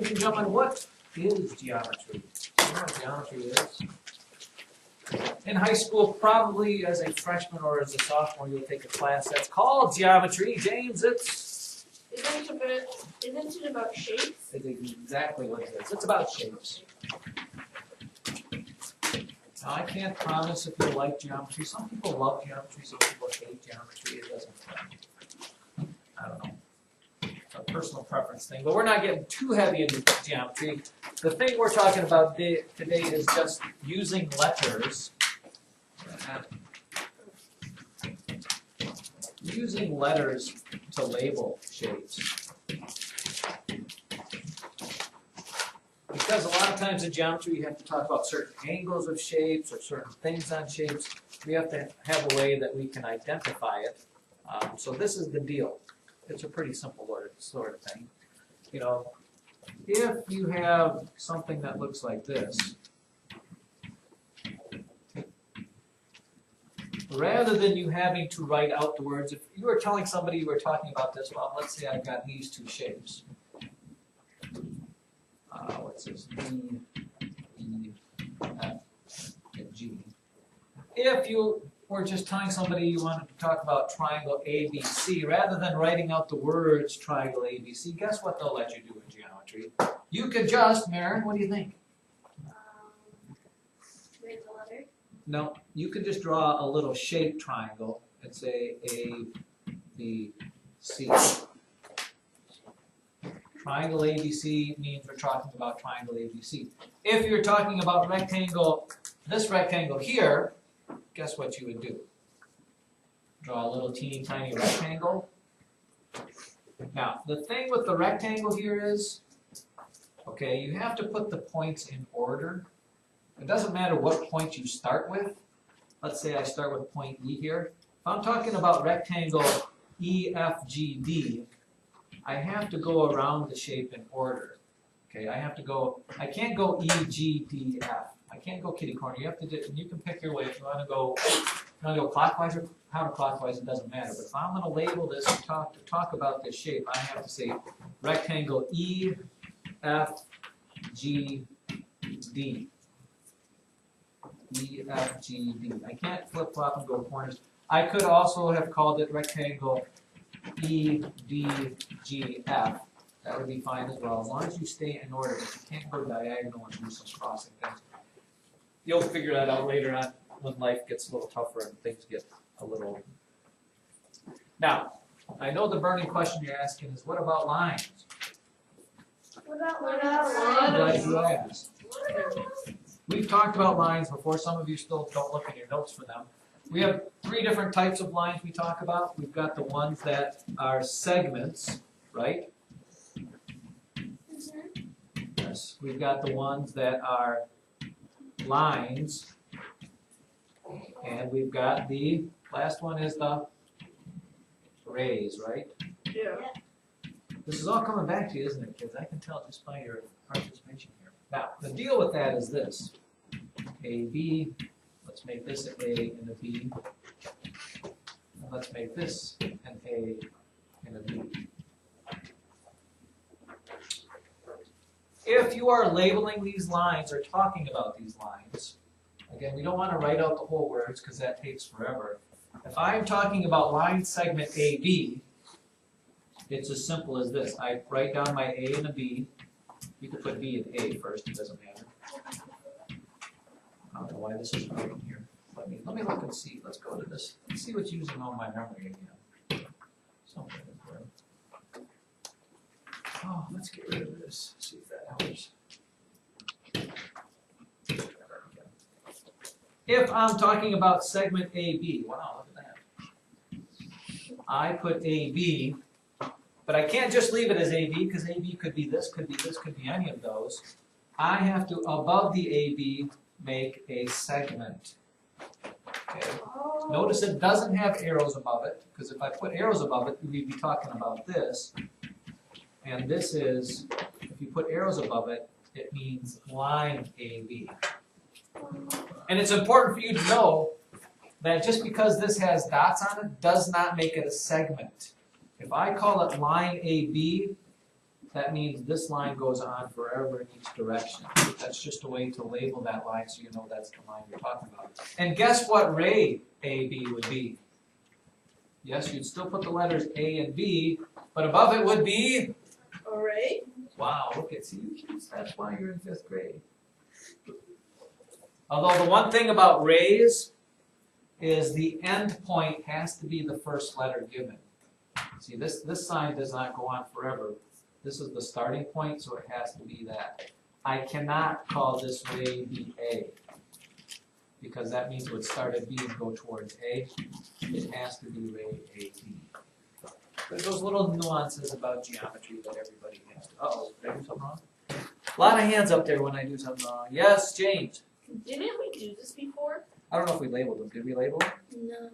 ladies and gentlemen, what is geometry? Do you know what geometry is? In high school, probably as a freshman or as a sophomore, you'll take a class that's called geometry. James, Isn't it about shapes? it's exactly what it is. It's about shapes. Now, I can't promise if you like geometry. Some people love geometry, some people hate geometry. It doesn't, I don't know. It's a personal preference thing, but we're not getting too heavy into geometry. The thing we're talking about today is just using letters. Using letters to label shapes. Because a lot of times in geometry you have to talk about certain angles of shapes or certain things on shapes. We have to have a way that we can identify it. So this is the deal. It's a pretty simple sort of thing. You know, if you have something that looks like this, rather than you having to write out the words, if you were telling somebody you were talking about this, well, let's say I've got these two shapes. What's this? D, E, F, and G. If you were just telling somebody you wanted to talk about triangle ABC, rather than writing out the words triangle ABC, guess what they'll let you do in geometry? You could just, Maren, what do you think? Write the letter. No, you could just draw a little shaped triangle and say A, B, C. Triangle ABC means we're talking about triangle ABC. If you're talking about rectangle, this rectangle here, guess what you would do? Draw a little teeny tiny rectangle. Now, the thing with the rectangle here is, okay, you have to put the points in order. It doesn't matter what point you start with. Let's say I start with point E here. If I'm talking about rectangle EFGD, I have to go around the shape in order. Okay, I can't go EGDF. I can't go kitty corner. You have to you can pick your way. If you want to go clockwise or counterclockwise, it doesn't matter. But if I'm going to label this and talk about this shape, I have to say rectangle EFGD. EFGD. I can't flip-flop and go corners. I could also have called it rectangle EDGF. That would be fine as well, as long as you stay in order. But you can't go diagonal and do some crossing things. You'll figure that out later on when life gets a little tougher and things get a little... Now, I know the burning question you're asking is, what about lines? What about I'm glad you asked. We've talked about lines before. Some of you still don't look at your notes for them. We have 3 different types of lines we talk about. We've got the ones that are segments, right? Yes. We've got the ones that are lines. And we've got the last one is the rays, right? Yeah. This is all coming back to you, isn't it, kids? I can tell just by your participation here. Now, the deal with that is this. A, B, let's make this an A and a B. And let's make this an A and a B. If you are labeling these lines or talking about these lines, again, we don't want to write out the whole words because that takes forever. If I'm talking about line segment AB, it's as simple as this. I write down my A and a B. You could put B and A first, it doesn't matter. I don't know why this is writing here. Let me look and see. Let's go to this. Let's see what's using all my memory again. Something is there. Oh, let's get rid of this. See if that helps. If I'm talking about segment AB, wow, look at that. I put AB, but I can't just leave it as AB because AB could be this, could be this, could be any of those. I have to, above the AB, make a segment. Okay. Oh. Notice it doesn't have arrows above it, because if I put arrows above it, we'd be talking about this. And this is, if you put arrows above it, it means line AB. And it's important for you to know that just because this has dots on it does not make it a segment. If I call it line AB, that means this line goes on forever in each direction. That's just a way to label that line so you know that's the line you're talking about. And guess what ray AB would be? Yes, you'd still put the letters A and B, but above it would be? Array? Wow, look at you kids, that's why you're in 5th grade. Although the one thing about rays is the end point has to be the first letter given. See, this sign does not go on forever. This is the starting point, so it has to be that. I cannot call this ray BA, because that means it would start at B and go towards A. It has to be ray AB. There's those little nuances about geometry that everybody has to. Uh-oh, did I do something wrong? A lot of hands up there when I do something wrong. Yes, James. Didn't we do this before? I don't know if we labeled them. Did we label them? No.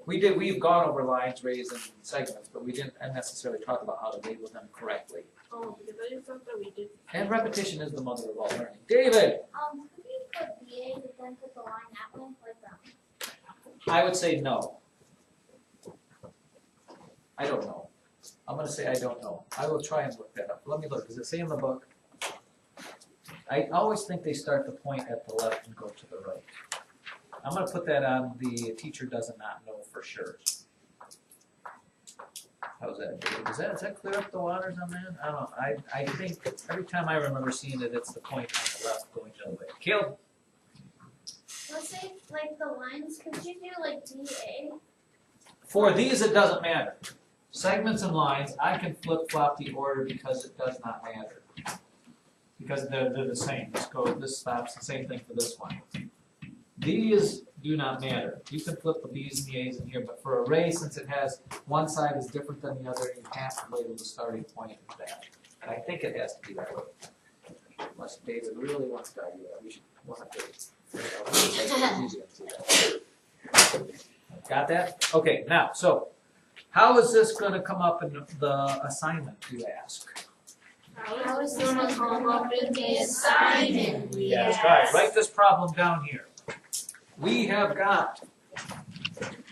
We did. We've gone over lines, rays, and segments, but we didn't necessarily talk about how to label them correctly. Oh, because I just thought that we did. And repetition is the mother of all learning. David, Could you put BA but then put the line that way, like that? I would say no. I don't know. I'm going to say I don't know. I will try and look that up. Let me look. Does it say in the book? I always think they start the point at the left and go to the right. I'm going to put that on the teacher does not know for sure. How's that, David? Does that clear up the waters on that? I don't know. I think every time I remember seeing it, it's the point on the left going the other way. Caleb? Let's say, like, the lines, could you do, like, BA? For these, it doesn't matter. Segments and lines, I can flip-flop the order because it does not matter. Because they're the same. This stops, the same thing for this one. These do not matter. You can flip the B's and the A's in here, but for array, since it has one side is different than the other, you have to label the starting point as that. And I think it has to be that way. Unless David really wants to argue that, we should want to. Got that? Okay, now, so how is this going to come up in the assignment, you ask? How is this gonna come up in the assignment? Yes, guys, write this problem down here. We have got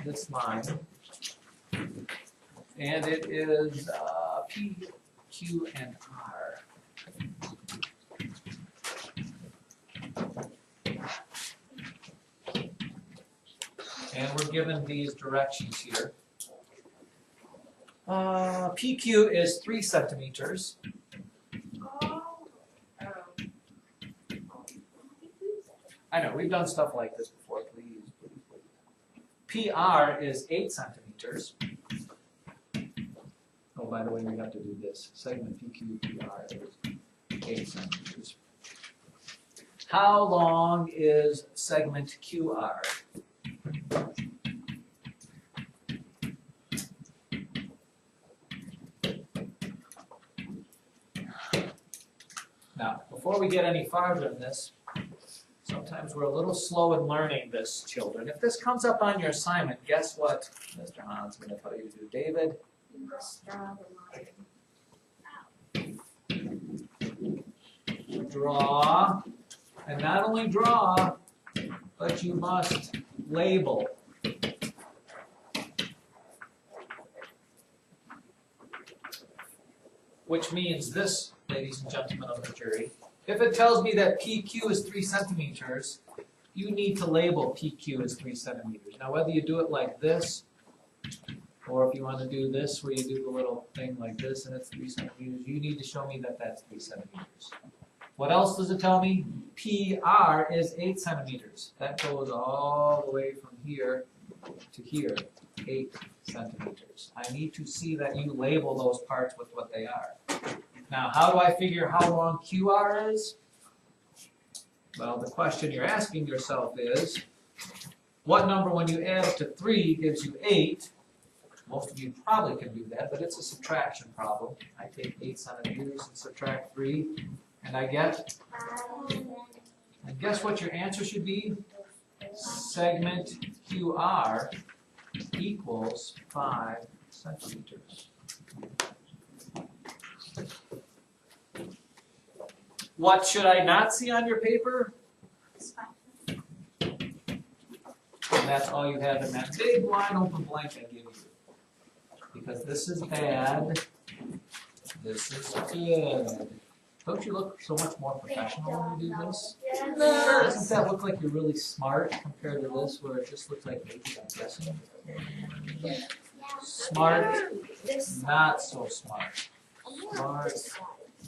this line, and it is P, Q, and R. And we're given these directions here. PQ is 3 centimeters. I know, we've done stuff like this before, please. PR is 8 centimeters. Oh, by the way, we have to do this. Segment PQ, PR is 8 centimeters. How long is segment QR? Now, before we get any farther in this, sometimes we're a little slow in learning this, children. If this comes up on your assignment, guess what Mr. Hahn's going to tell you to do? David? Draw, and not only draw, but you must label. Which means this, ladies and gentlemen of the jury, if it tells me that PQ is 3 centimeters, you need to label PQ as 3 centimeters. Now whether you do it like this, or if you want to do this where you do the little thing like this and it's 3 centimeters, you need to show me that that's 3 centimeters. What else does it tell me? PR is 8 centimeters. That goes all the way from here to here, 8 centimeters. I need to see that you label those parts with what they are. Now, how do I figure how long QR is? Well, the question you're asking yourself is, what number when you add it to 3 gives you 8? Most of you probably can do that, but it's a subtraction problem. I take 8 centimeters and subtract 3, and I get? And guess what your answer should be? Segment QR equals 5 centimeters. What should I not see on your paper? And that's all you have in that big wide open blank I give you. Because this is bad, This is good. Don't you look so much more professional when you do this? Doesn't that look like you're really smart compared to this where it just looks like maybe I'm guessing? Smart, not so smart. Smart,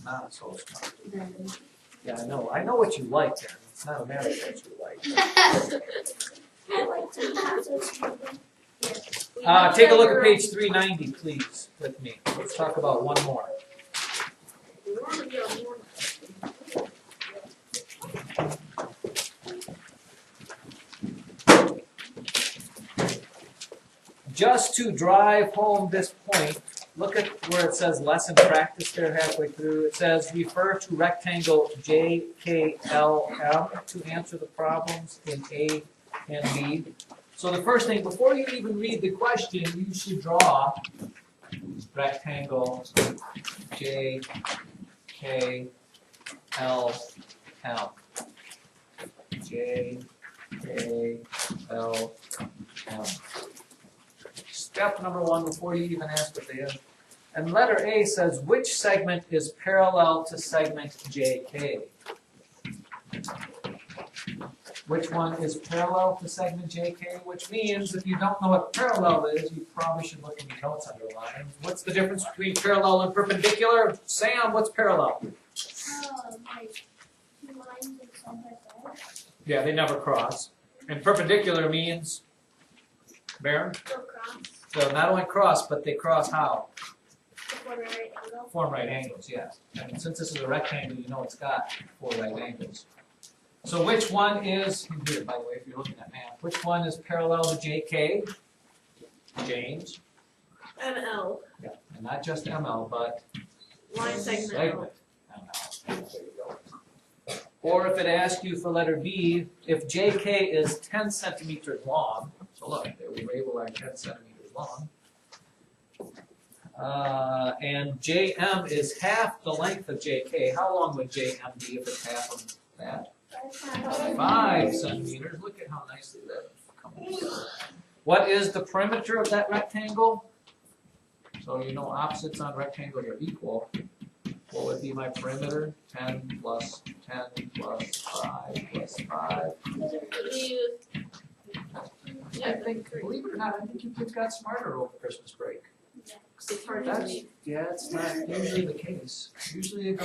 not so smart. Yeah, I know. I know what you like, Karen. It's not a matter of what you like. Take a look at page 390, please, with me. Let's talk about one more. Just to drive home this point, look at where it says lesson practice there halfway through. It says refer to rectangle JKLM to answer the problems in A and B. So the first thing, before you even read the question, you should draw rectangle JKLM. JKLM. Step number one before you even ask what they is. And letter A says, which segment is parallel to segment JK? Which one is parallel to segment JK? Which means if you don't know what parallel is, you probably should look in your notes underlined. What's the difference between parallel and perpendicular? Sam, what's parallel? Like two lines of side by side. Yeah, they never cross. And perpendicular means, Baron? Go cross. So not only cross, but they cross how? Before the right angle. Form right angles, yes. And since this is a rectangle, you know it's got 4 right angles. So which one is, here by the way, if you're looking at math, which one is parallel to JK? James? ML. Yeah, and not just ML, but Line segment. ML. There you go. Or if it asks you for letter B, if JK is 10 centimeters long, so look, there we label our 10 centimeters long, and JM is half the length of JK, how long would JM be if it's half of that? 5 centimeters. Look at how nicely that comes together. What is the perimeter of that rectangle? So you know opposites on rectangles are equal. What would be my perimeter? 10 plus 10 plus 5 plus 5. I think, believe it or not, I think you kids got smarter over Christmas break. It's hard to That's, read. yeah, it's not usually the case. Usually it goes